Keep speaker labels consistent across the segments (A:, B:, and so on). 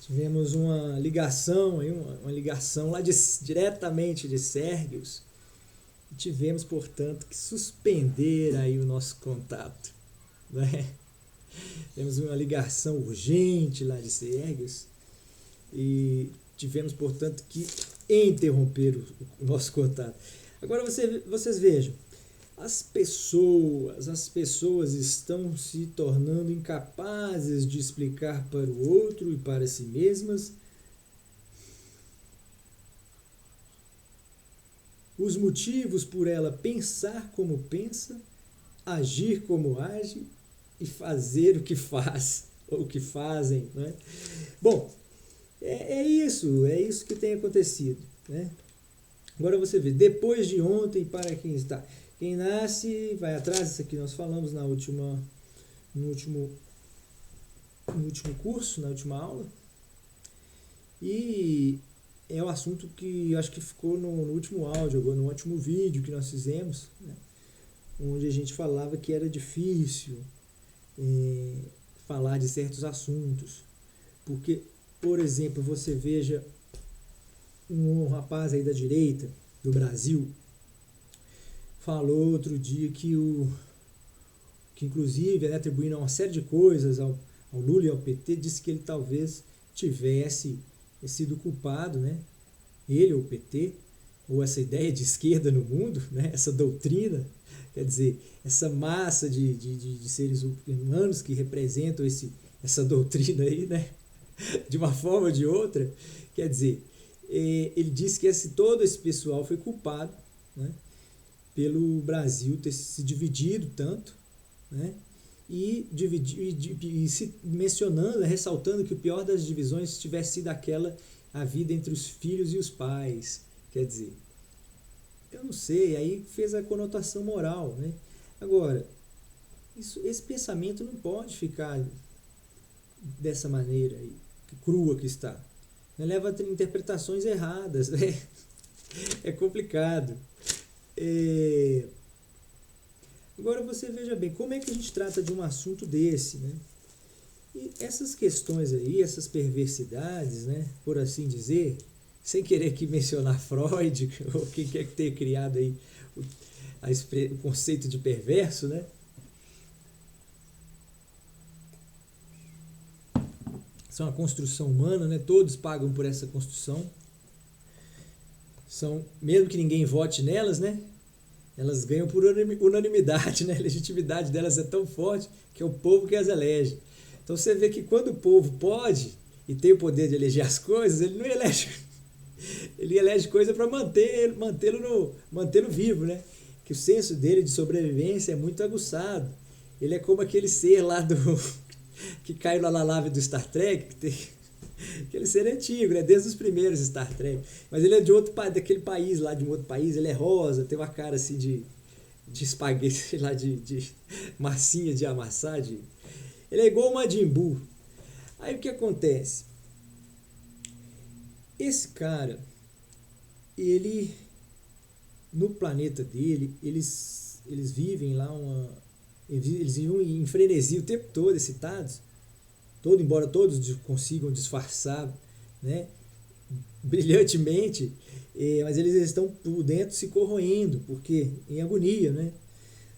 A: Tivemos uma ligação, uma ligação lá diretamente de Sérgios. E tivemos, portanto, que suspender aí o nosso contato, né? Temos uma ligação urgente lá de Sérgios e tivemos, portanto, que interromper o nosso contato. Agora vocês vejam, as pessoas estão se tornando incapazes de explicar para o outro e para si mesmas os motivos por ela pensar como pensa, agir como age e fazer o que faz, ou o que fazem, né? Bom, é isso que tem acontecido, né? Agora você vê, depois de ontem, para quem está. Quem nasce, vai atrás, isso aqui nós falamos no último curso, na última aula. E é um assunto que acho que ficou no último áudio, agora, no último vídeo que nós fizemos, né? Onde a gente falava que era difícil falar de certos assuntos. Porque, por exemplo, você veja um rapaz aí da direita do Brasil falou outro dia que inclusive, né, atribuindo uma série de coisas ao Lula e ao PT, disse que ele talvez tivesse sido culpado, né, ele ou o PT, ou essa ideia de esquerda no mundo, né, essa doutrina, quer dizer, essa massa de seres humanos que representam essa doutrina aí, né, de uma forma ou de outra, quer dizer, ele disse que todo esse pessoal foi culpado, né, pelo Brasil ter se dividido tanto, né, e se mencionando, ressaltando que o pior das divisões tivesse sido a vida entre os filhos e os pais. Quer dizer, eu não sei, aí fez a conotação moral, né? Agora, esse pensamento não pode ficar dessa maneira aí, crua que está. Leva a interpretações erradas, né? É complicado. Agora você veja bem, como é que a gente trata de um assunto desse, né? E essas questões aí, essas perversidades, né, por assim dizer, sem querer aqui mencionar Freud, ou quem quer que tenha criado aí o conceito de perverso, né? São a construção humana, né? Todos pagam por essa construção. Mesmo que ninguém vote nelas, né? Elas ganham por unanimidade, né? A legitimidade delas é tão forte que é o povo que as elege. Então você vê que quando o povo pode e tem o poder de eleger as coisas, ele não elege. Ele elege coisa para mantê-lo vivo, né? Que o senso dele de sobrevivência é muito aguçado. Ele é como aquele ser lá que caiu na nave do Star Trek, aquele ser antigo, né? Desde os primeiros Star Trek. Mas ele é daquele país lá, de um outro país, ele é rosa, tem uma cara assim de espaguete lá, de massinha de amassar. Ele é igual o Majin Buu. Aí o que acontece? Esse cara, ele, no planeta dele, eles vivem lá eles vivem em frenesi o tempo todo, excitados, embora todos consigam disfarçar, né, brilhantemente, mas eles estão por dentro se corroendo, porque em agonia, né?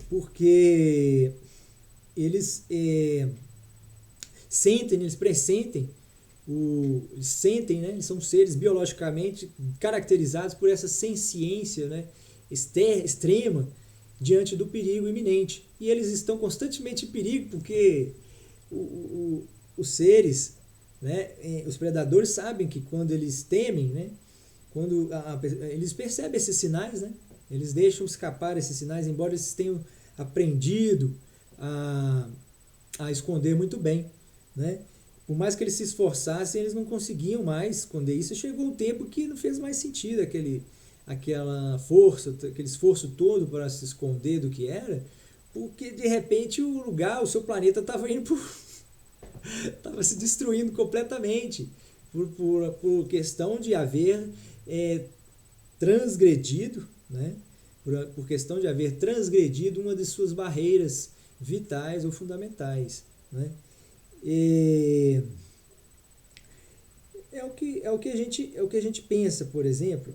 A: Porque eles sentem, eles pressentem, eles sentem, né? Eles são seres biologicamente caracterizados por essa senciência, né, extrema diante do perigo iminente. E eles estão constantemente em perigo, porque os seres, né, os predadores sabem que quando eles temem, né, quando eles percebem esses sinais, né, eles deixam escapar esses sinais, embora eles tenham aprendido a esconder muito bem, né? Por mais que eles se esforçassem, eles não conseguiam mais esconder isso. Chegou um tempo que não fez mais sentido aquela força, aquele esforço todo para se esconder do que era, porque de repente o seu planeta estava indo estava se destruindo completamente por questão de haver transgredido, né? Por questão de haver transgredido uma de suas barreiras vitais ou fundamentais, né? é o que a gente pensa, por exemplo,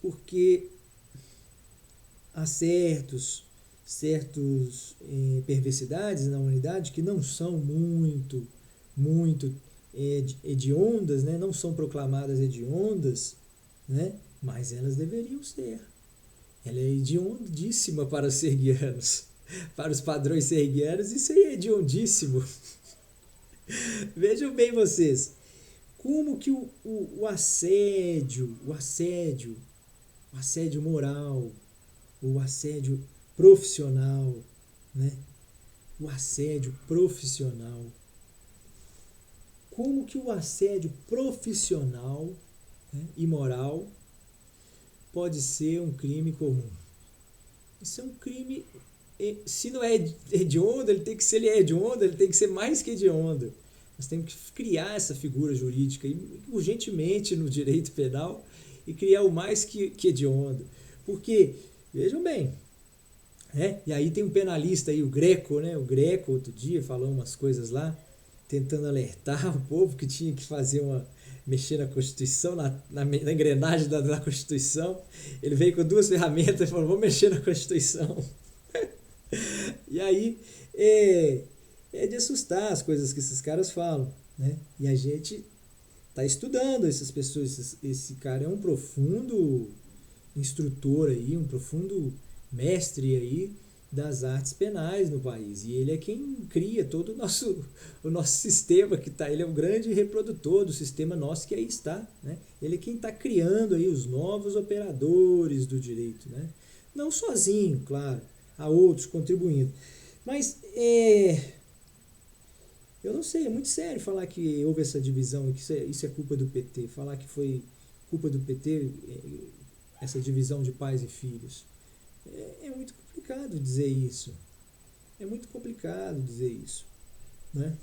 A: porque há certos perversidades na humanidade que não são muito hediondas, né? Não são proclamadas hediondas, né? Mas elas deveriam ser. Ela é hediondíssima para os serguianos. Para os padrões serguianos, isso aí é hediondíssimo. Vejam bem vocês, como que o assédio moral, o assédio profissional, né? O assédio profissional. Como que o assédio profissional, né, e moral pode ser um crime comum? Isso é um crime, se não é hediondo, se ele é hediondo, ele tem que ser mais que hediondo. Nós temos que criar essa figura jurídica urgentemente no direito penal e criar o mais que hediondo. Porque, vejam bem, e aí tem um penalista aí, o Greco, né? O Greco, outro dia, falou umas coisas lá, tentando alertar o povo que tinha que mexer na Constituição, na engrenagem da Constituição. Ele veio com duas ferramentas e falou, vamos mexer na Constituição. E aí é de assustar as coisas que esses caras falam, né? E a gente está estudando essas pessoas. Esse cara é um profundo instrutor aí, um profundo mestre aí das artes penais no país. E ele é quem cria todo o nosso sistema que está. Ele é um grande reprodutor do sistema nosso que aí está, né? Ele é quem está criando aí os novos operadores do direito, né? Não sozinho, claro, há outros contribuindo. Mas eu não sei, é muito sério falar que houve essa divisão e que isso é culpa do PT. Falar que foi culpa do PT essa divisão de pais e filhos. É muito complicado dizer isso. É muito complicado dizer isso, né?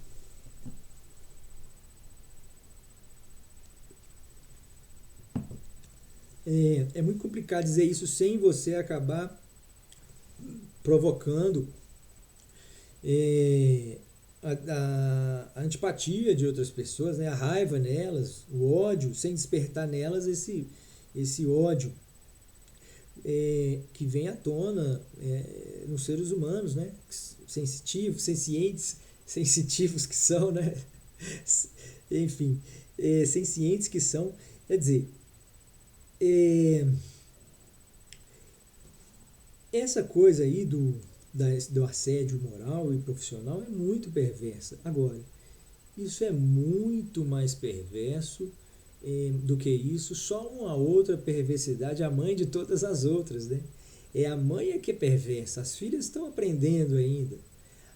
A: É muito complicado dizer isso sem você acabar provocando a antipatia de outras pessoas, né? A raiva nelas, o ódio, sem despertar nelas esse ódio que vem à tona nos seres humanos, né? Sensitivos que são, né? Enfim, sencientes que são. Quer dizer, essa coisa aí do assédio moral e profissional é muito perversa. Agora, isso é muito mais perverso do que isso, só uma outra perversidade, a mãe de todas as outras, né? É a mãe que é perversa, as filhas estão aprendendo ainda.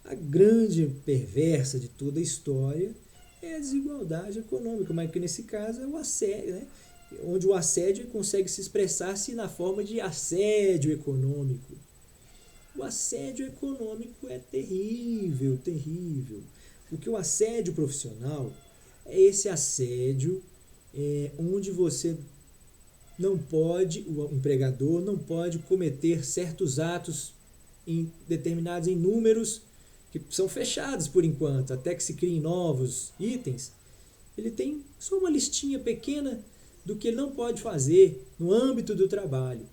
A: A grande perversa de toda a história é a desigualdade econômica, mas que nesse caso é o assédio, né? Onde o assédio consegue se expressar-se na forma de assédio econômico. O assédio econômico é terrível, terrível. Porque o assédio profissional é esse assédio onde você não pode, o empregador não pode cometer certos atos determinados em números que são fechados por enquanto, até que se criem novos itens. Ele tem só uma listinha pequena do que ele não pode fazer no âmbito do trabalho.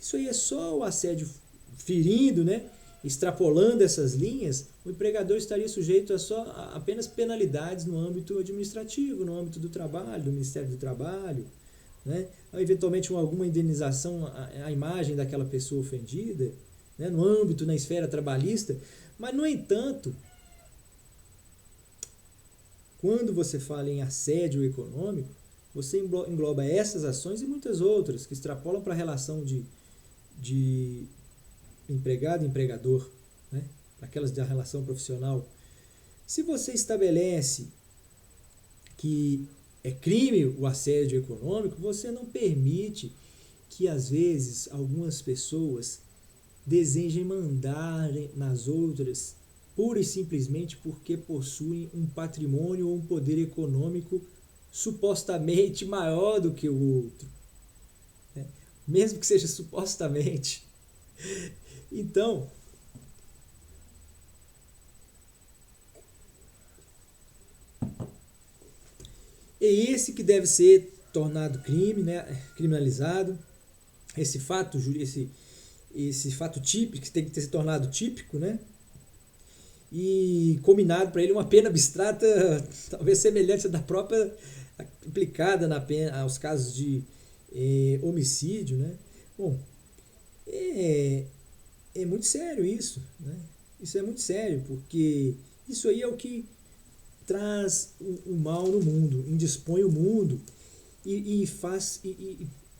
A: Isso aí é só o assédio ferindo, né? Extrapolando essas linhas, o empregador estaria sujeito a apenas penalidades no âmbito administrativo, no âmbito do trabalho, do Ministério do Trabalho, né? Ou eventualmente alguma indenização à imagem daquela pessoa ofendida, né? No âmbito, na esfera trabalhista. Mas, no entanto, quando você fala em assédio econômico, você engloba essas ações e muitas outras que extrapolam para a relação de empregado e empregador, né? Aquelas da relação profissional. Se você estabelece que é crime o assédio econômico, você não permite que, às vezes, algumas pessoas desejem mandar nas outras pura e simplesmente porque possuem um patrimônio ou um poder econômico supostamente maior do que o outro, né? Mesmo que seja supostamente. Então, É esse que deve ser tornado crime, né, criminalizado. Esse fato, esse fato típico, que tem que ter se tornado típico, né? E combinado para ele uma pena abstrata, talvez semelhante à da própria aplicada na pena, aos casos de homicídio, né? Bom, é, é muito sério isso, né? Isso é muito sério, porque isso aí é o que traz o mal no mundo, indispõe o mundo e faz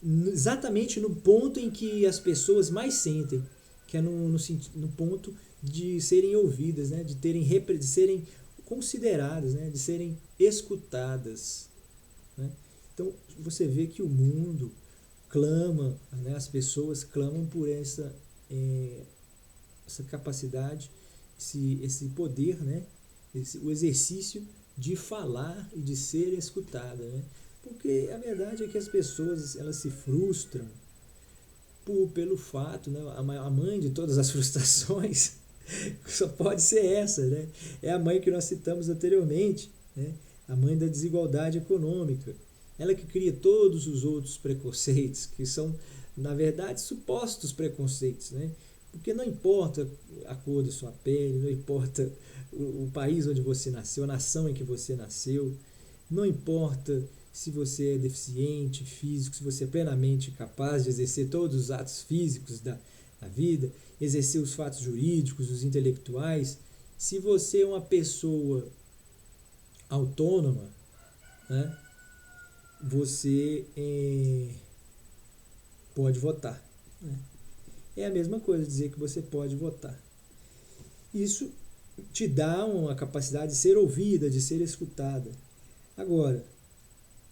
A: exatamente no ponto em que as pessoas mais sentem, que é no ponto de serem ouvidas, né? De serem consideradas, né? De serem escutadas. Né? Então você vê que o mundo clama, né? As pessoas clamam por essa capacidade, esse poder, né? O exercício de falar e de ser escutada, né? Porque a verdade é que as pessoas elas se frustram pelo fato, né? A mãe de todas as frustrações só pode ser essa, né? É a mãe que nós citamos anteriormente, né? A mãe da desigualdade econômica. Ela que cria todos os outros preconceitos, que são, na verdade, supostos preconceitos, né? Porque não importa a cor da sua pele, não importa o país onde você nasceu, a nação em que você nasceu, não importa se você é deficiente físico, se você é plenamente capaz de exercer todos os atos físicos da vida, exercer os fatos jurídicos, os intelectuais, se você é uma pessoa autônoma, né, você pode votar. Né? É a mesma coisa dizer que você pode votar. Isso te dá uma capacidade de ser ouvida, de ser escutada. Agora,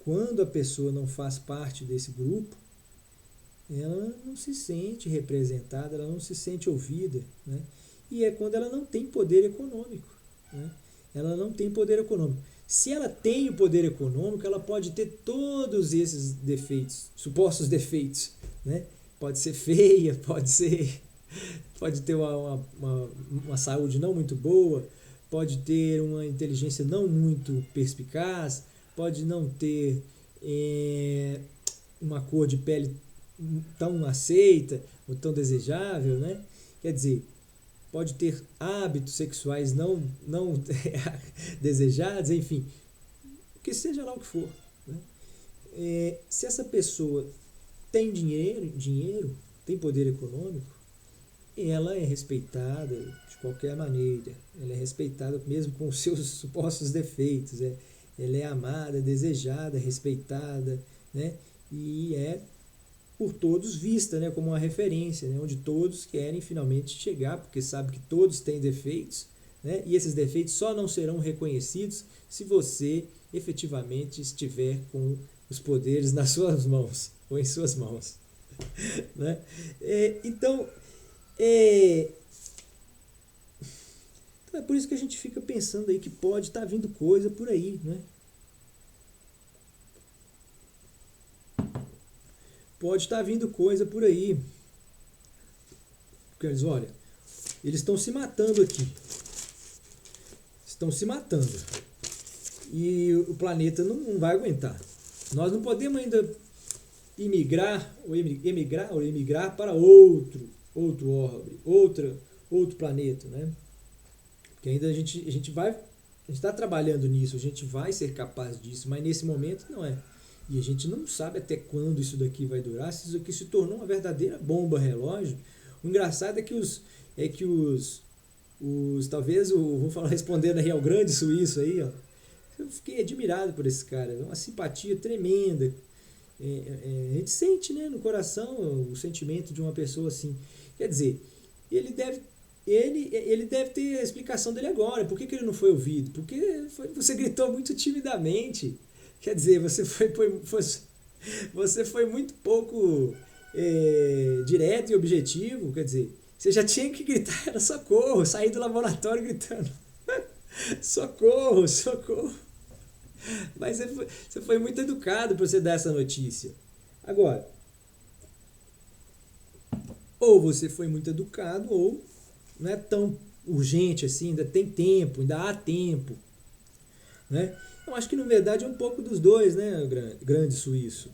A: quando a pessoa não faz parte desse grupo, ela não se sente representada, ela não se sente ouvida, né? E é quando ela não tem poder econômico, né? Ela não tem poder econômico. Se ela tem o poder econômico, ela pode ter todos esses defeitos, supostos defeitos, né? Pode ser feia, pode ter uma saúde não muito boa, pode ter uma inteligência não muito perspicaz, pode não ter uma cor de pele tão aceita ou tão desejável, né? Quer dizer, pode ter hábitos sexuais não desejados, enfim, que seja lá o que for. Né? Se essa pessoa tem dinheiro, tem poder econômico, ela é respeitada de qualquer maneira. Ela é respeitada mesmo com os seus supostos defeitos. Ela é amada, desejada, respeitada, né? E é por todos vista, né, como uma referência, né, onde todos querem finalmente chegar, porque sabem que todos têm defeitos, né, e esses defeitos só não serão reconhecidos se você efetivamente estiver com os poderes nas suas mãos, ou em suas mãos. Né? Então é por isso que a gente fica pensando aí que pode estar vindo coisa por aí, né? Pode estar vindo coisa por aí. Porque eles, olha, eles estão se matando aqui. Estão se matando. E o planeta não vai aguentar. Nós não podemos ainda emigrar para outro orbe, outro planeta, né? Porque ainda a gente está trabalhando nisso, a gente vai ser capaz disso, mas nesse momento não é. E a gente não sabe até quando isso daqui vai durar, se isso aqui se tornou uma verdadeira bomba relógio. O engraçado é que talvez, vou falar respondendo aí ao grande suíço aí, ó, eu fiquei admirado por esse cara, uma simpatia tremenda. A gente sente, né, no coração o sentimento de uma pessoa assim. Quer dizer, ele deve ter a explicação dele agora. Por que ele não foi ouvido? Porque você gritou muito timidamente. Quer dizer, você foi muito pouco direto e objetivo. Quer dizer, você já tinha que gritar, era socorro, sair do laboratório gritando socorro, socorro. Mas você foi muito educado para você dar essa notícia. Agora, ou você foi muito educado, ou não é tão urgente assim, ainda tem tempo, ainda há tempo. né? Eu acho que na verdade é um pouco dos dois, né, o grande suíço,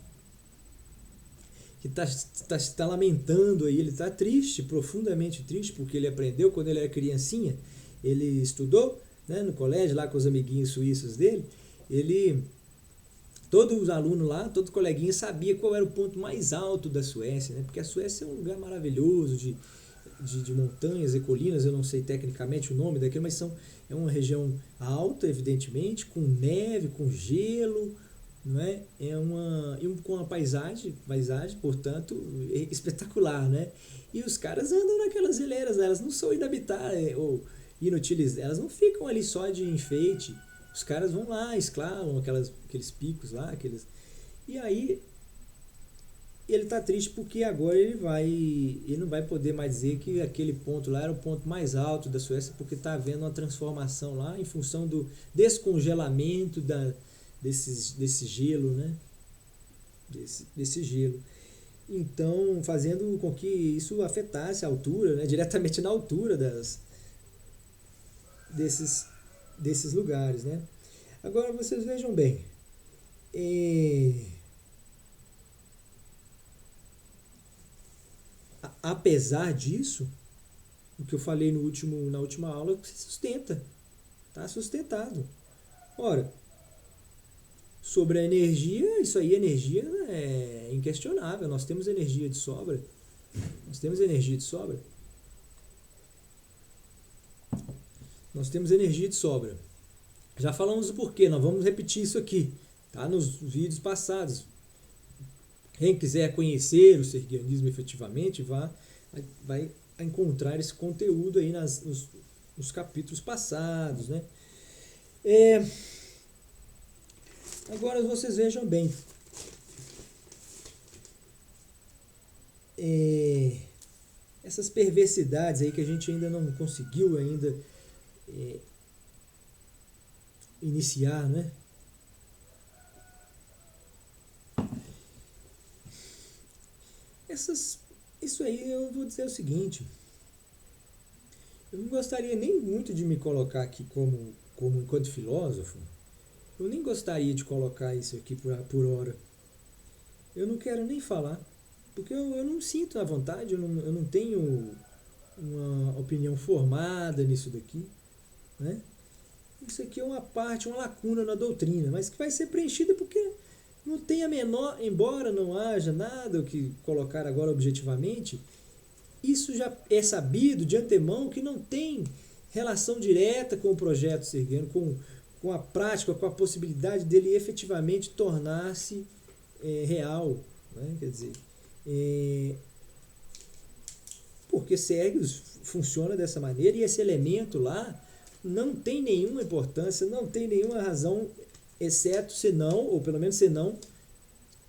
A: que tá lamentando aí, ele está triste, profundamente triste, porque ele aprendeu quando ele era criancinha, ele estudou, né, no colégio lá com os amiguinhos suíços dele, ele, todos os alunos lá, todo coleguinha sabia qual era o ponto mais alto da Suécia, né, porque a Suécia é um lugar maravilhoso de montanhas e colinas, eu não sei tecnicamente o nome daquilo, mas é uma região alta, evidentemente, com neve, com gelo, não é? Com uma paisagem, portanto, espetacular, né? E os caras andam naquelas geleiras, elas não são inabitadas ou inutilizadas, elas não ficam ali só de enfeite. Os caras vão lá, escalam aqueles picos lá, e aí ele está triste porque agora ele não vai poder mais dizer que aquele ponto lá era o ponto mais alto da Suécia, porque está havendo uma transformação lá em função do descongelamento desse gelo, né? Desse gelo. Então, fazendo com que isso afetasse a altura, né? Diretamente na altura desses lugares, né? Agora, vocês vejam bem, apesar disso, o que eu falei na última aula se sustenta, está sustentado. Ora, sobre a energia, isso aí, energia é inquestionável, nós temos energia de sobra. Nós temos energia de sobra. Nós temos energia de sobra. Já falamos o porquê, nós vamos repetir isso aqui, tá? Nos vídeos passados. Quem quiser conhecer o sergianismo efetivamente, vai encontrar esse conteúdo aí nos capítulos passados, né? Agora vocês vejam bem, essas perversidades aí que a gente ainda não conseguiu ainda iniciar, né? Isso aí eu vou dizer o seguinte, eu não gostaria nem muito de me colocar aqui como enquanto filósofo, eu nem gostaria de colocar isso aqui por hora. Eu não quero nem falar, porque eu não sinto a vontade, eu não tenho uma opinião formada nisso daqui, né? Isso aqui é uma parte, uma lacuna na doutrina, mas que vai ser preenchida porque não tem a menor, embora não haja nada o que colocar agora objetivamente, isso já é sabido de antemão que não tem relação direta com o projeto serguiano, com a prática, com a possibilidade dele efetivamente tornar-se real, né? Quer dizer, porque Sergius funciona dessa maneira e esse elemento lá não tem nenhuma importância, não tem nenhuma razão, exceto senão, ou pelo menos senão,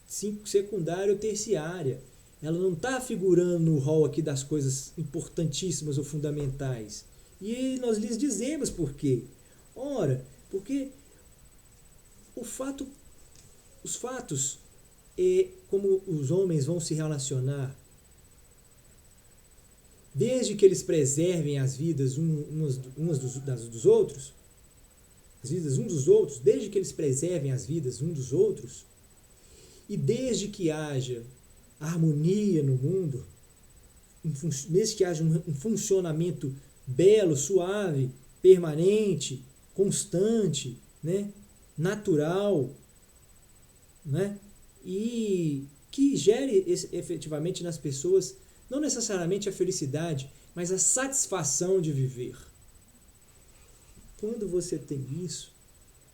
A: secundária ou terciária. Ela não está figurando no rol aqui das coisas importantíssimas ou fundamentais. E nós lhes dizemos por quê. Ora, porque os fatos e como os homens vão se relacionar, desde que eles preservem as vidas uns dos outros, as vidas uns dos outros, desde que eles preservem as vidas uns dos outros, e desde que haja harmonia no mundo, desde que haja um funcionamento belo, suave, permanente, constante, né, natural, né, e que gere efetivamente nas pessoas não necessariamente a felicidade, mas a satisfação de viver. Quando você tem isso,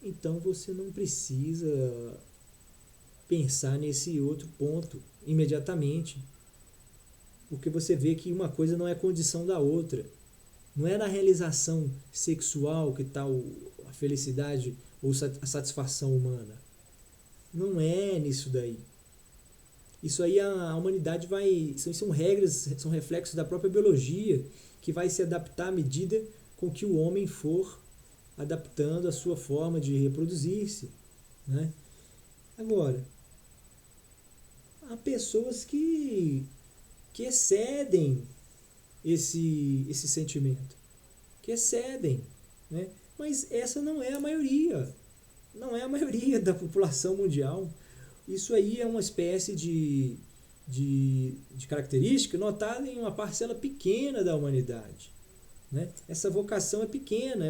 A: então você não precisa pensar nesse outro ponto imediatamente, porque você vê que uma coisa não é condição da outra. Não é na realização sexual que está a felicidade ou a satisfação humana. Não é nisso daí. Isso aí a humanidade são regras, são reflexos da própria biologia que vai se adaptar à medida com que o homem for adaptando a sua forma de reproduzir-se, né? Agora, há pessoas que excedem esse sentimento, que excedem, né? Mas essa não é a maioria. não é a maioria da população mundial. Isso aí é uma espécie de característica notada em uma parcela pequena da humanidade. Né? Essa vocação é pequena,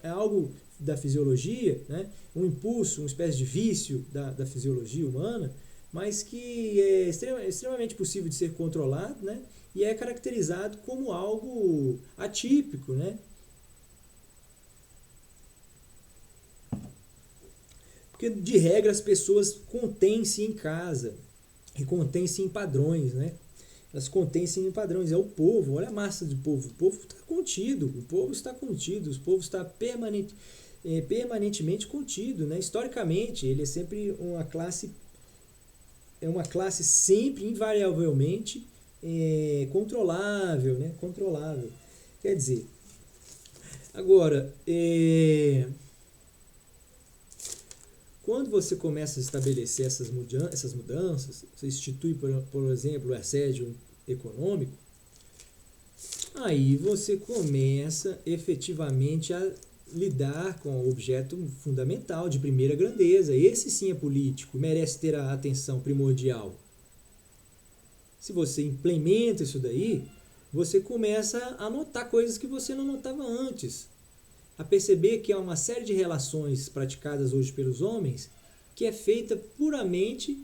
A: é algo da fisiologia, né? Um impulso, uma espécie de vício da fisiologia humana, mas que é extremamente possível de ser controlado, né? E é caracterizado como algo atípico. Né? Porque, de regra, as pessoas contêm-se em casa e contêm-se em padrões. Né? Elas contêm-se em padrões. É o povo, olha a massa do povo. O povo está contido, o povo está contido, o povo está permanentemente contido. Né? Historicamente, ele é sempre uma classe sempre, invariavelmente, controlável. Né? Controlável. Quer dizer, agora, quando você começa a estabelecer essas mudanças, você institui, por exemplo, o assédio econômico, aí você começa efetivamente a lidar com o objeto fundamental, de primeira grandeza. Esse sim é político, merece ter a atenção primordial. Se você implementa isso daí, você começa a notar coisas que você não notava antes. A perceber que há uma série de relações praticadas hoje pelos homens que é feita puramente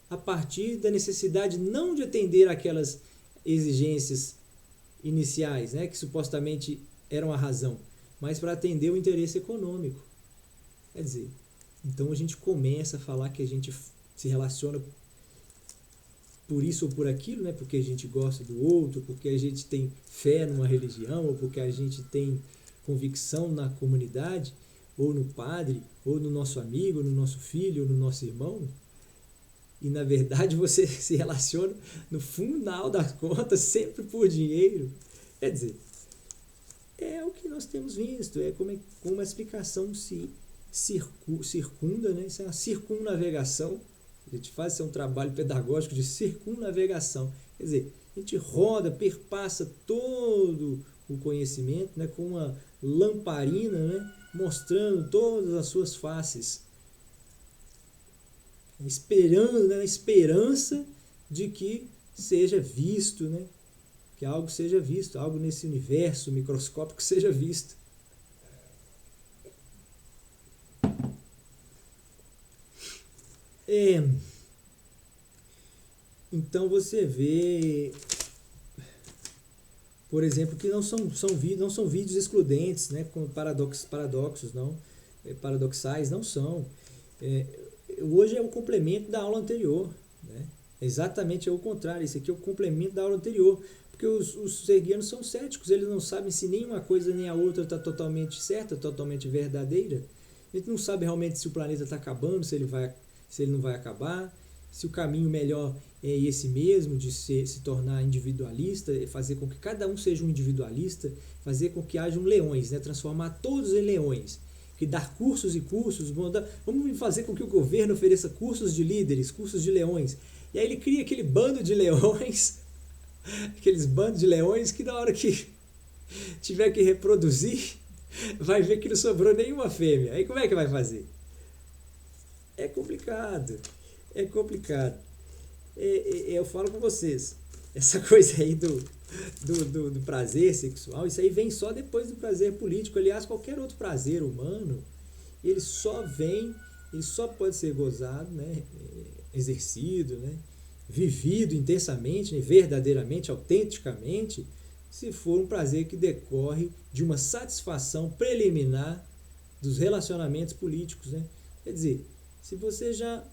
A: a partir da necessidade não de atender aquelas exigências iniciais, né, que supostamente eram a razão, mas para atender o interesse econômico. Quer dizer, então a gente começa a falar que a gente se relaciona por isso ou por aquilo, né? Porque a gente gosta do outro, porque a gente tem fé numa religião, ou porque a gente tem convicção na comunidade, ou no padre, ou no nosso amigo, ou no nosso filho, ou no nosso irmão. E na verdade você se relaciona, no final das contas, sempre por dinheiro. Quer dizer, é o que nós temos visto, é como a explicação se circunda, né? Isso é uma circunnavegação. A gente faz um trabalho pedagógico de circunnavegação. Quer dizer, a gente roda, perpassa todo o conhecimento, né, com uma lamparina, né, mostrando todas as suas faces. Esperando, né, a esperança de que seja visto, né, que algo seja visto, algo nesse universo microscópico seja visto. Então você vê, por exemplo, que não são vídeos excludentes, né, com paradoxos, não, paradoxais, não são. Hoje é o complemento da aula anterior, né? Exatamente é o contrário, isso aqui é o complemento da aula anterior, porque os serguianos são céticos, eles não sabem se nenhuma coisa nem a outra está totalmente certa, totalmente verdadeira. A gente não sabe realmente se o planeta está acabando, se ele não vai acabar, se o caminho melhor é esse mesmo, de se tornar individualista, fazer com que cada um seja um individualista, fazer com que hajam leões, né? Transformar todos em leões, que dar cursos e cursos, vamos fazer com que o governo ofereça cursos de líderes, cursos de leões, e aí ele cria aquele bando de leões, aqueles bandos de leões que na hora que tiver que reproduzir, vai ver que não sobrou nenhuma fêmea. Aí como é que vai fazer? É complicado. É complicado. Eu falo com vocês, essa coisa aí do prazer sexual, isso aí vem só depois do prazer político. Aliás, qualquer outro prazer humano, ele só pode ser gozado, né, exercido, né, vivido intensamente, né, verdadeiramente, autenticamente, se for um prazer que decorre de uma satisfação preliminar dos relacionamentos políticos. Né? Quer dizer, se você já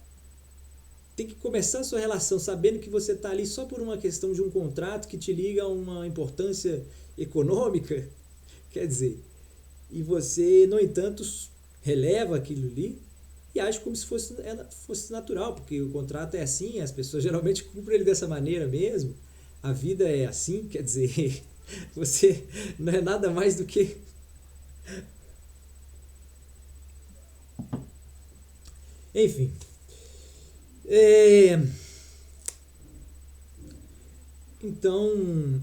A: tem que começar a sua relação sabendo que você está ali só por uma questão de um contrato que te liga a uma importância econômica, quer dizer, e você, no entanto, releva aquilo ali e age como se fosse natural, porque o contrato é assim, as pessoas geralmente cumprem ele dessa maneira mesmo, a vida é assim, quer dizer, você não é nada mais do que... Enfim... Então,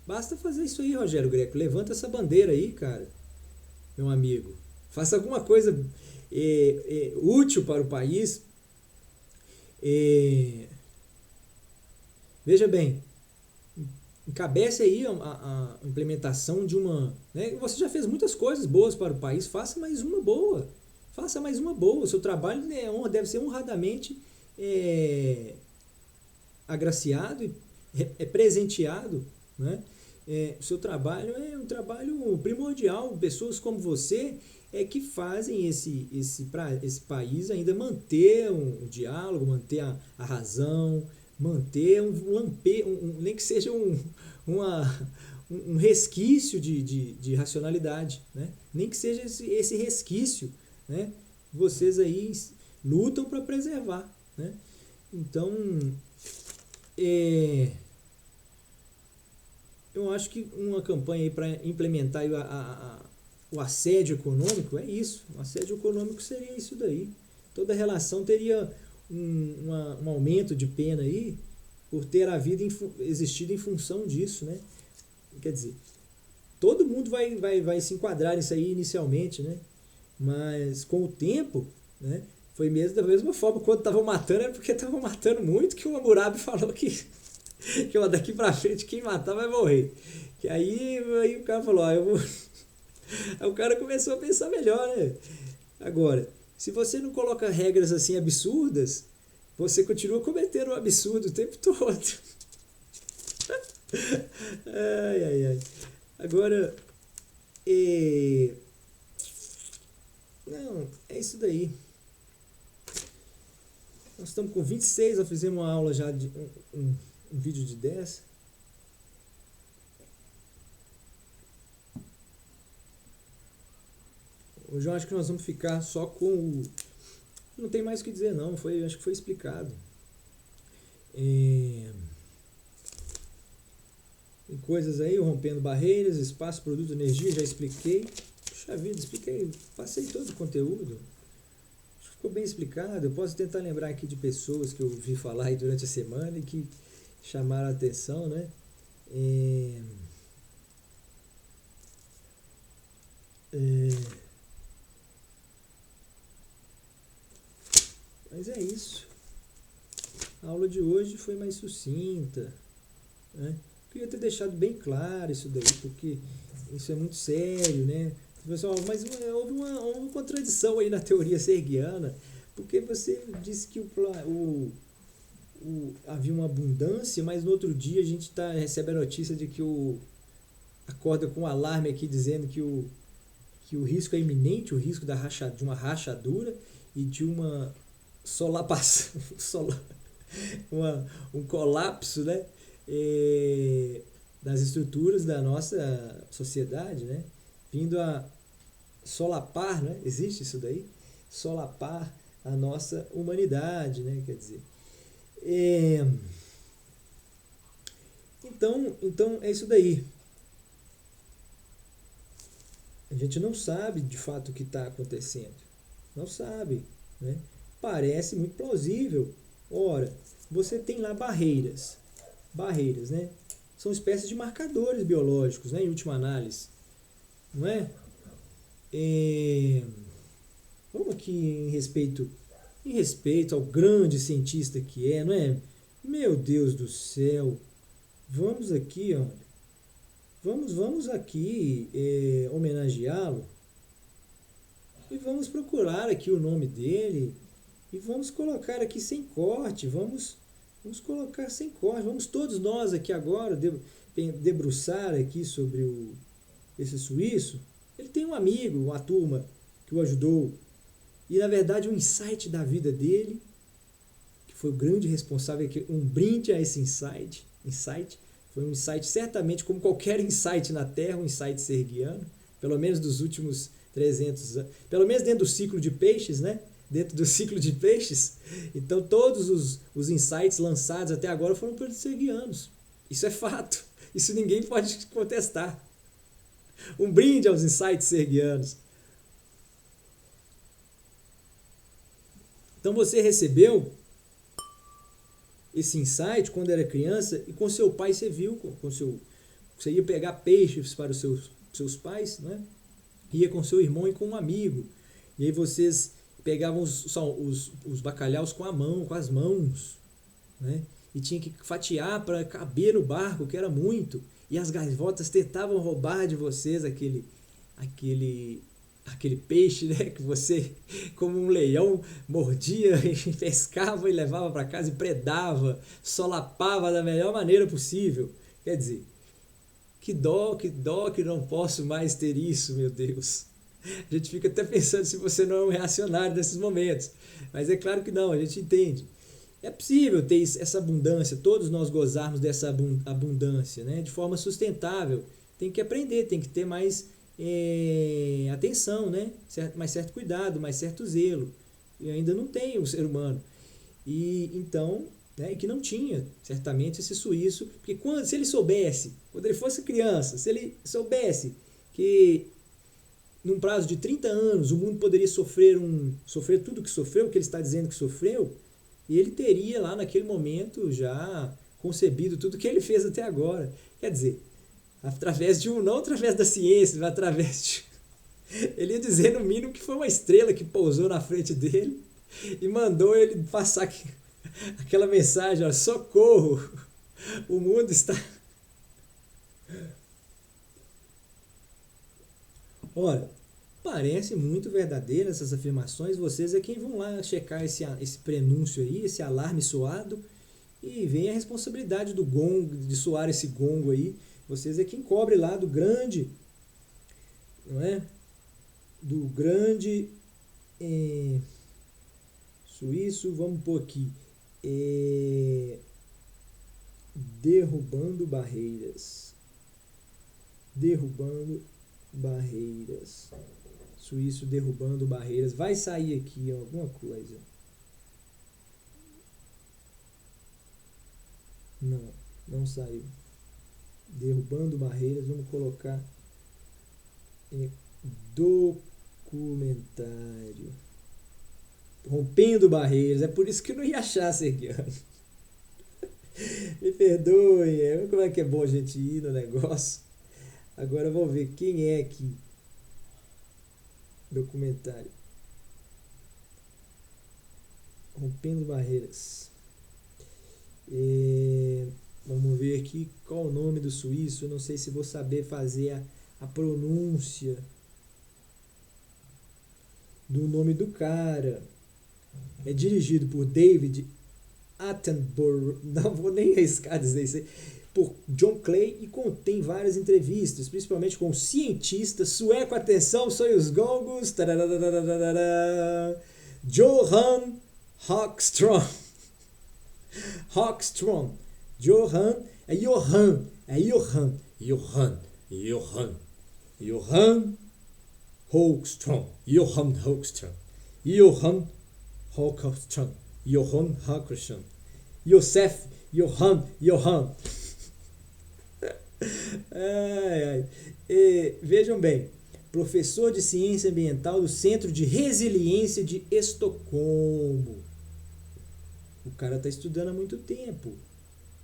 A: Basta fazer isso aí, Rogério Greco. Levanta essa bandeira aí, cara, meu amigo. Faça alguma coisa útil para o país. Veja bem, encabece aí a implementação de uma... Né? Você já fez muitas coisas boas para o país, faça mais uma boa. Faça mais uma boa. O seu trabalho, né, deve ser honradamente agraciado e presenteado. Né? O seu trabalho é um trabalho primordial. Pessoas como você que fazem esse país ainda manter um diálogo, manter a razão, manter nem que seja um resquício de racionalidade, né? Nem que seja esse resquício, né? Vocês aí lutam para preservar, né? Então, eu acho que uma campanha para implementar o assédio econômico é isso. O assédio econômico seria isso daí. Toda relação teria um aumento de pena aí por ter existido em função disso, né? Quer dizer, todo mundo vai se enquadrar nisso aí inicialmente, né? Mas com o tempo, né? Foi mesmo da mesma forma, quando estavam matando era porque estavam matando muito, que o Hammurabi falou que daqui pra frente quem matar vai morrer. Que aí o cara falou, eu vou... Aí o cara começou a pensar melhor, né? Agora, se você não coloca regras assim absurdas, você continua cometendo um absurdo o tempo todo. Ai. Agora, não, é isso daí. Nós estamos com 26, nós fizemos uma aula já de um vídeo de 10. Hoje eu acho que nós vamos ficar só com o... Não tem mais o que dizer não, acho que foi explicado. Tem coisas aí, rompendo barreiras, espaço, produto, energia, já expliquei. Puxa vida, expliquei, passei todo o conteúdo. Acho que ficou bem explicado. Eu posso tentar lembrar aqui de pessoas que eu ouvi falar aí durante a semana e que chamaram a atenção, né? Mas é isso. A aula de hoje foi mais sucinta, né? Queria ter deixado bem claro isso daí, porque isso é muito sério, né? Pessoal, mas houve uma contradição aí na teoria sergiana, porque você disse que havia uma abundância, mas no outro dia a gente recebe a notícia de que acorda com um alarme aqui dizendo que o risco é iminente, o risco de uma rachadura e de uma solapação, um colapso, né? Das estruturas da nossa sociedade, né? Vindo a solapar, né? Existe isso daí? Solapar a nossa humanidade, né? Quer dizer, então é isso daí. A gente não sabe de fato o que está acontecendo. Não sabe, né? Parece muito plausível. Ora, você tem lá barreiras, né? São espécies de marcadores biológicos, né? Em última análise, não é? Vamos aqui em respeito ao grande cientista que não é? Meu Deus do céu, vamos aqui, ó, vamos aqui homenageá-lo e vamos procurar aqui o nome dele e vamos colocar aqui sem corte, vamos colocar sem corte, vamos todos nós aqui agora debruçar aqui sobre esse suíço. Ele tem um amigo, uma turma que o ajudou, e na verdade um insight da vida dele, que foi o grande responsável, um brinde a esse insight, foi um insight certamente como qualquer insight na Terra, um insight sergiano, pelo menos dos últimos 300 anos, pelo menos dentro do ciclo de peixes, né? Dentro do ciclo de peixes. Então todos os insights lançados até agora foram pelos sergianos. Isso é fato. Isso ninguém pode contestar. Um brinde aos insights sergianos. Então você recebeu esse insight quando era criança e com seu pai você viu, com você ia pegar peixes para os seus pais, né? Ia com seu irmão e com um amigo. E aí vocês pegavam os bacalhaus com a mão, com as mãos, né? E tinha que fatiar para caber no barco, que era muito. E as gaivotas tentavam roubar de vocês aquele peixe, né? Que você, como um leão, mordia, e pescava e levava para casa e predava, solapava da melhor maneira possível. Quer dizer, que dó que não posso mais ter isso, meu Deus. A gente fica até pensando se você não é um reacionário nesses momentos. Mas é claro que não, a gente entende. É possível ter essa abundância, todos nós gozarmos dessa abundância, né? De forma sustentável. Tem que aprender, tem que ter mais atenção, né? Mais certo cuidado, mais certo zelo. E ainda não tem o ser humano. E então, né, que não tinha, certamente, esse suíço, porque se ele soubesse, quando ele fosse criança, se ele soubesse que num prazo de 30 anos o mundo poderia sofrer tudo que sofreu, que ele está dizendo que sofreu, e ele teria lá naquele momento já concebido tudo que ele fez até agora. Quer dizer, através de não através da ciência, mas através de... Ele ia dizer no mínimo que foi uma estrela que pousou na frente dele e mandou ele passar aquela mensagem, ó, socorro, o mundo está... Olha, parece muito verdadeira essas afirmações, vocês é quem vão lá checar esse prenúncio aí, esse alarme soado, e vem a responsabilidade do gongo, de soar esse gongo aí, vocês é quem cobre lá do grande, não é? Do grande suíço, vamos pôr aqui, derrubando barreiras, suíço derrubando barreiras, vai sair aqui alguma coisa, não saiu, derrubando barreiras, vamos colocar documentário, rompendo barreiras, é por isso que eu não ia achar, Sergiano. Me perdoem, como é que é bom a gente ir no negócio. Agora vamos ver quem é aqui. Documentário. Rompendo barreiras. Vamos ver aqui qual o nome do suíço. Eu não sei se vou saber fazer a pronúncia do nome do cara. É dirigido por David Attenborough. Não vou nem arriscar dizer isso aí. Por John Clay e contém várias entrevistas, principalmente com cientistas, sueco, atenção, soy os gongos, Johan Hawkström. Johan Hawkström. Josef Johan. Vejam bem, professor de ciência ambiental do Centro de Resiliência de Estocolmo. O cara está estudando há muito tempo.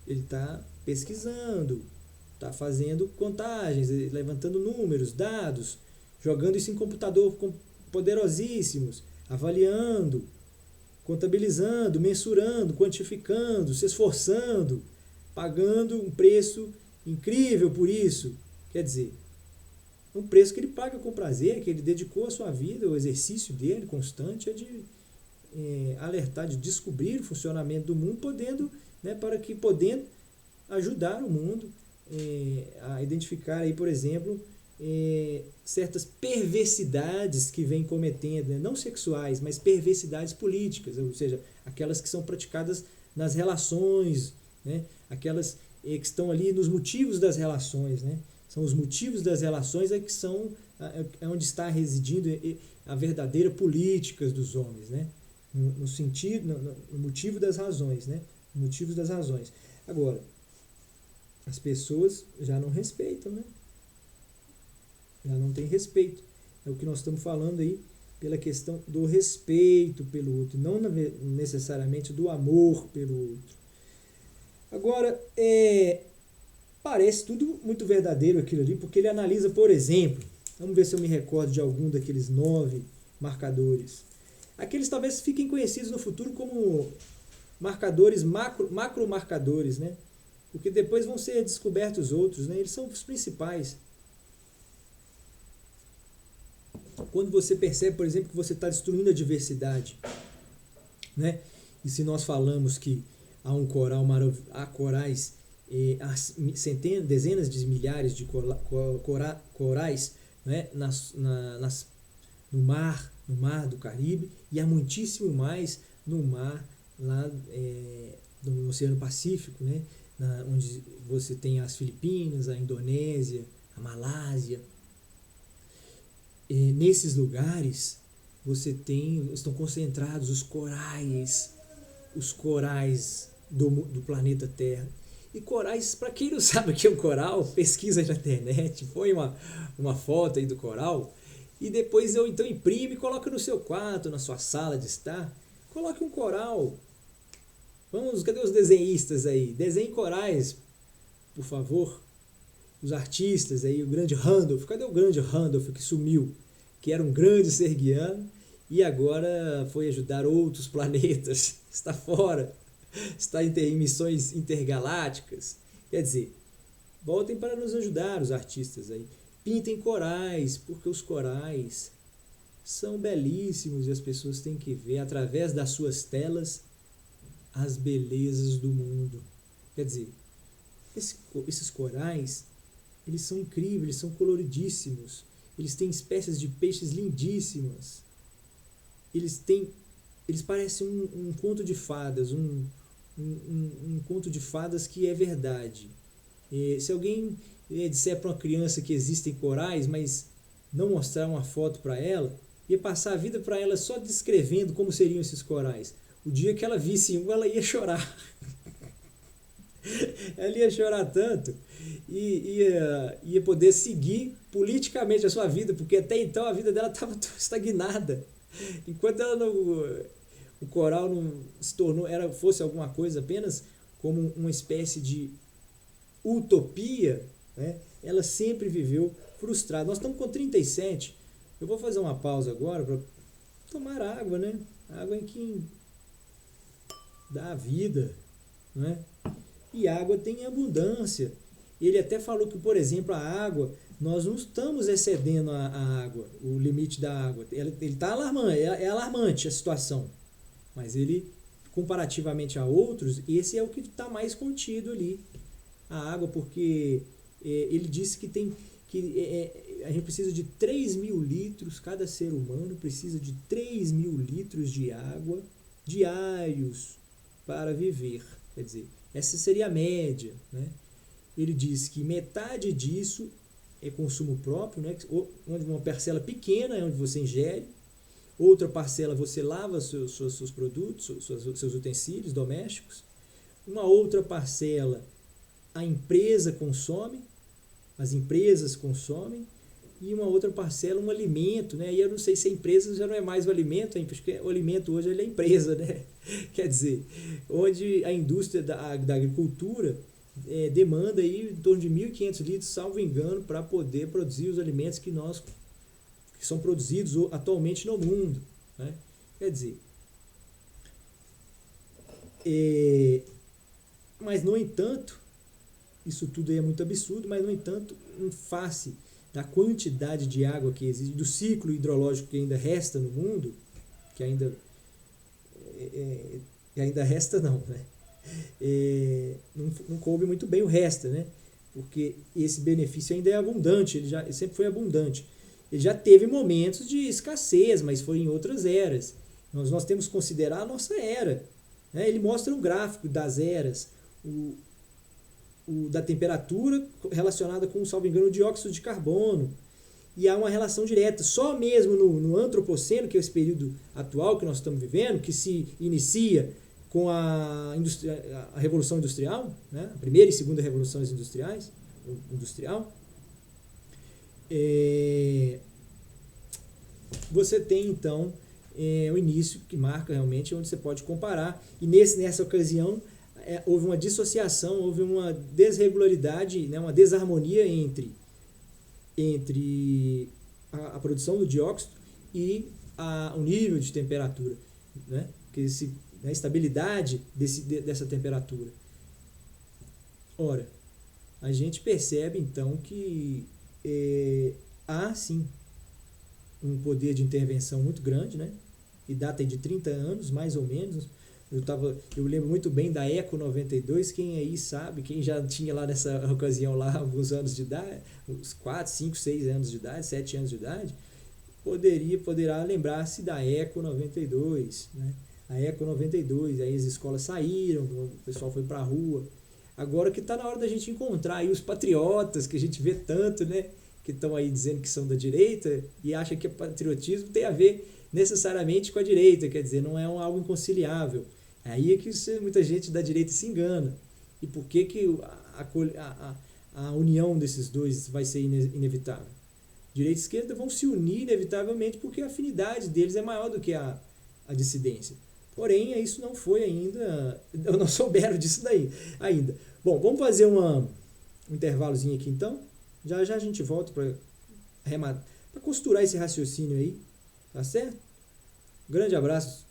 A: Ele está pesquisando, está fazendo contagens, levantando números, dados, jogando isso em computador poderosíssimos, avaliando, contabilizando, mensurando, quantificando, se esforçando, pagando um preço incrível por isso. Quer dizer, um preço que ele paga com prazer, que ele dedicou a sua vida, o exercício dele constante é de alertar, de descobrir o funcionamento do mundo, podendo ajudar o mundo a identificar aí, por exemplo, certas perversidades que vem cometendo, né? Não sexuais, mas perversidades políticas, ou seja, aquelas que são praticadas nas relações, né? Aquelas que estão ali nos motivos das relações, né? São os motivos das relações que são onde está residindo a verdadeira política dos homens, né? No sentido, no motivo das razões, né? Motivos das razões. Agora, as pessoas já não respeitam, né? Já não tem respeito. É o que nós estamos falando aí pela questão do respeito pelo outro, não necessariamente do amor pelo outro. Agora, Parece tudo muito verdadeiro aquilo ali, porque ele analisa, por exemplo, vamos ver se eu me recordo de algum daqueles 9 marcadores. Aqueles talvez fiquem conhecidos no futuro como marcadores, macro marcadores, né? Porque depois vão ser descobertos outros, né? Eles são os principais. Quando você percebe, por exemplo, que você está destruindo a diversidade, né? E se nós falamos que há um coral há corais, há centenas, dezenas de milhares de corais, né? No mar do Caribe, e há muitíssimo mais no mar lá no Oceano Pacífico, né? Onde você tem as Filipinas, a Indonésia, a Malásia. Nesses lugares estão concentrados os corais do planeta Terra. E corais, para quem não sabe o que é um coral, pesquisa aí na internet, põe uma foto aí do coral, e depois então imprime e coloca no seu quarto, na sua sala de estar. Coloque um coral. Cadê os desenhistas aí? Desenhe corais, por favor. Os artistas aí, o grande Randolph. Cadê o grande Randolph que sumiu? Que era um grande ser guiano e agora foi ajudar outros planetas. Está fora. Está em missões intergalácticas. Quer dizer, voltem para nos ajudar, os artistas aí. Pintem corais, porque os corais são belíssimos e as pessoas têm que ver através das suas telas as belezas do mundo. Quer dizer, esses corais, eles são incríveis, eles são coloridíssimos, eles têm espécies de peixes lindíssimas, eles parecem um conto de fadas, um conto de fadas que é verdade. Se alguém disser para uma criança que existem corais, mas não mostrar uma foto para ela, ia passar a vida para ela só descrevendo como seriam esses corais. O dia que ela visse um, ela ia chorar. Ela ia chorar tanto e ia poder seguir politicamente a sua vida, porque até então a vida dela estava estagnada. Enquanto o coral não se tornou, fosse alguma coisa apenas como uma espécie de utopia, né? Ela sempre viveu frustrada. Nós estamos com 37. Eu vou fazer uma pausa agora para tomar água, né? Água em que dá vida, né? E água tem abundância. Ele até falou que, por exemplo, a água, nós não estamos excedendo a água, o limite da água. Ele está alarmando, é alarmante a situação. Mas ele, comparativamente a outros, esse é o que está mais contido ali. A água, porque ele disse que a gente precisa de 3.000 litros, cada ser humano precisa de 3.000 litros de água diários para viver. Quer dizer, essa seria a média, né? Ele diz que metade disso é consumo próprio, né? Onde uma parcela pequena é onde você ingere, outra parcela você lava seus produtos, seus utensílios domésticos, uma outra parcela a empresa consome, as empresas consomem, e uma outra parcela um alimento, né? E eu não sei se a empresa já não é mais o alimento, porque o alimento hoje ele é empresa, né? Quer dizer, onde a indústria da agricultura demanda aí em torno de 1.500 litros, salvo engano, para poder produzir os alimentos que são produzidos atualmente no mundo, né? Quer dizer, mas no entanto, isso tudo aí é muito absurdo, mas no entanto, em face da quantidade de água que existe, do ciclo hidrológico que ainda resta no mundo, que ainda resta não, né? Não coube muito bem o resto, né? Porque esse benefício ainda é abundante, ele sempre foi abundante. Ele já teve momentos de escassez, mas foi em outras eras. Nós temos que considerar a nossa era, né? Ele mostra um gráfico das eras, da temperatura relacionada com, salvo engano, o dióxido de carbono. E há uma relação direta. Só mesmo no antropoceno, que é esse período atual que nós estamos vivendo, que se inicia com a Revolução Industrial, né? A primeira e segunda revoluções industrial, você tem então o início que marca realmente onde você pode comparar. E nessa ocasião houve uma dissociação, houve uma desregularidade, né, uma desarmonia entre a produção do dióxido e o nível de temperatura, né? A estabilidade dessa temperatura. Ora, a gente percebe então que há sim um poder de intervenção muito grande, né? E data de 30 anos, mais ou menos. Eu lembro muito bem da Eco 92, quem aí sabe, quem já tinha lá nessa ocasião lá alguns anos de idade, uns 4, 5, 6 anos de idade, 7 anos de idade, poderá lembrar-se da Eco 92, né? A Eco 92, aí as escolas saíram, o pessoal foi para a rua. Agora que está na hora da gente encontrar aí os patriotas, que a gente vê tanto, né? Que estão aí dizendo que são da direita e acham que patriotismo tem a ver necessariamente com a direita, quer dizer, não é algo inconciliável. Aí é que muita gente da direita se engana. E por que a união desses dois vai ser inevitável? Direita e esquerda vão se unir inevitavelmente porque a afinidade deles é maior do que a dissidência. Porém, isso não foi ainda... não souberam disso daí ainda. Bom, vamos fazer um intervalozinho aqui então. Já já a gente volta para costurar esse raciocínio aí. Tá certo? Grande abraço.